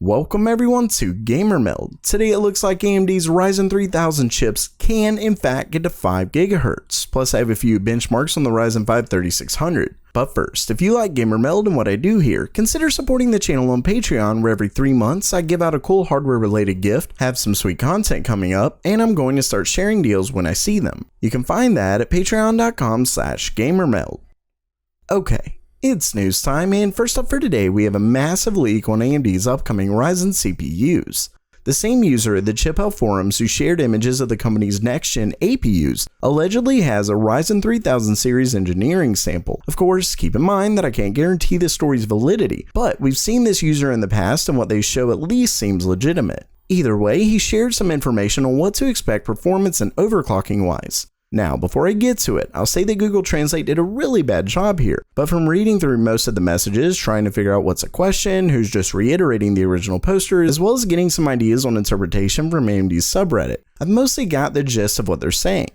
Welcome everyone to Gamer Meld. Today it looks like AMD's Ryzen 3000 chips can in fact get to 5 GHz. Plus I have a few benchmarks on the Ryzen 5 3600. But first, if you like Gamer Meld and what I do here, consider supporting the channel on Patreon, where every 3 months I give out a cool hardware related gift, have some sweet content coming up, and I'm going to start sharing deals when I see them. You can find that at patreon.com/gamermeld. Okay. It's news time, and first up for today we have a massive leak on AMD's upcoming Ryzen CPUs. The same user at the Chip Health forums who shared images of the company's next-gen APUs allegedly has a Ryzen 3000 series engineering sample. Of course, keep in mind that I can't guarantee this story's validity, but we've seen this user in the past and what they show at least seems legitimate. Either way, he shared some information on what to expect performance and overclocking wise. Now, before I get to it, I'll say that Google Translate did a really bad job here, but from reading through most of the messages, trying to figure out what's a question, who's just reiterating the original poster, as well as getting some ideas on interpretation from AMD's subreddit, I've mostly got the gist of what they're saying.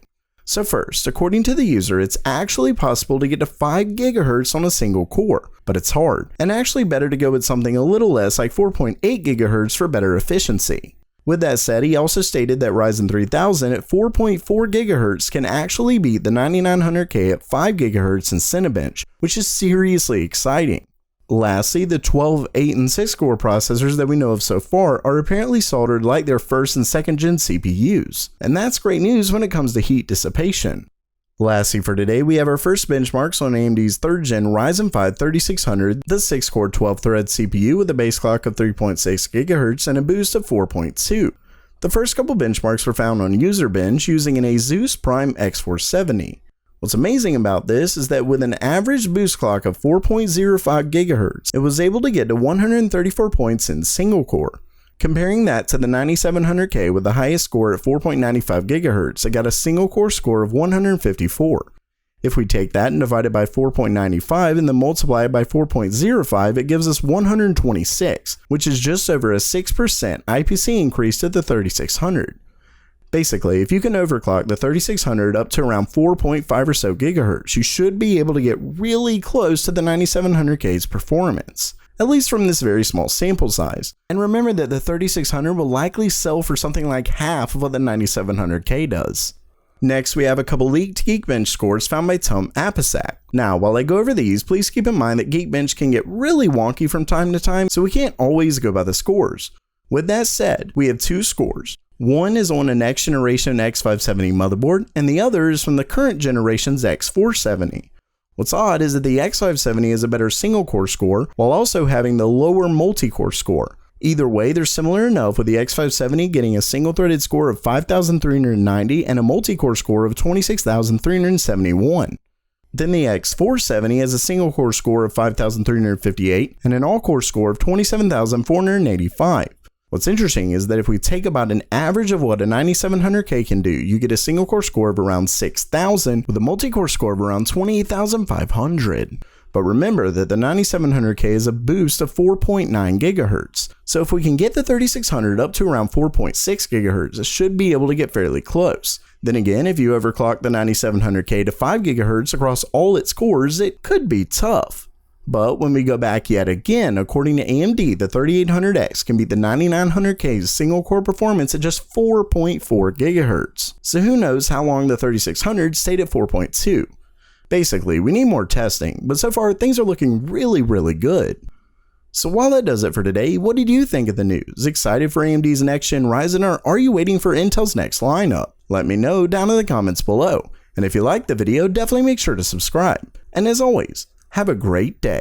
So first, according to the user, it's actually possible to get to 5 GHz on a single core, but it's hard, and actually better to go with something a little less like 4.8 GHz for better efficiency. With that said, he also stated that Ryzen 3000 at 4.4 GHz can actually beat the 9900K at 5 GHz in Cinebench, which is seriously exciting. Lastly, the 12, 8, and 6 core processors that we know of so far are apparently soldered like their first and second gen CPUs, and that's great news when it comes to heat dissipation. Lastly for today, we have our first benchmarks on AMD's 3rd gen Ryzen 5 3600, the 6-core 12-thread CPU with a base clock of 3.6 GHz and a boost of 4.2. The first couple benchmarks were found on UserBench using an Asus Prime X470. What's amazing about this is that with an average boost clock of 4.05 GHz, it was able to get to 134 points in single core. Comparing that to the 9700K with the highest score at 4.95 GHz, it got a single core score of 154. If we take that and divide it by 4.95 and then multiply it by 4.05, it gives us 126, which is just over a 6% IPC increase to the 3600. Basically, if you can overclock the 3600 up to around 4.5 or so GHz, you should be able to get really close to the 9700K's performance, at least from this very small sample size. And remember that the 3600 will likely sell for something like half of what the 9700K does. Next, we have a couple leaked Geekbench scores found by Tom Apisak. Now, while I go over these, please keep in mind that Geekbench can get really wonky from time to time, so we can't always go by the scores. With that said, we have two scores. One is on a next generation X570 motherboard, and the other is from the current generation's X470. What's odd is that the X570 is a better single core score, while also having the lower multi-core score. Either way, they're similar enough, with the X570 getting a single threaded score of 5,390 and a multi-core score of 26,371. Then the X470 has a single core score of 5,358 and an all-core score of 27,485. What's interesting is that if we take about an average of what a 9700K can do, you get a single core score of around 6,000 with a multi-core score of around 28,500. But remember that the 9700K is a boost of 4.9 GHz. So if we can get the 3600 up to around 4.6 GHz, it should be able to get fairly close. Then again, if you overclock the 9700K to 5 GHz across all its cores, it could be tough. But when we go back yet again, according to AMD, the 3800X can beat the 9900K's single core performance at just 4.4 GHz. So who knows how long the 3600 stayed at 4.2. Basically, we need more testing, but so far things are looking really good. So while that does it for today, what did you think of the news? Excited for AMD's next gen Ryzen, or are you waiting for Intel's next lineup? Let me know down in the comments below. And if you liked the video, definitely make sure to subscribe. And as always, have a great day.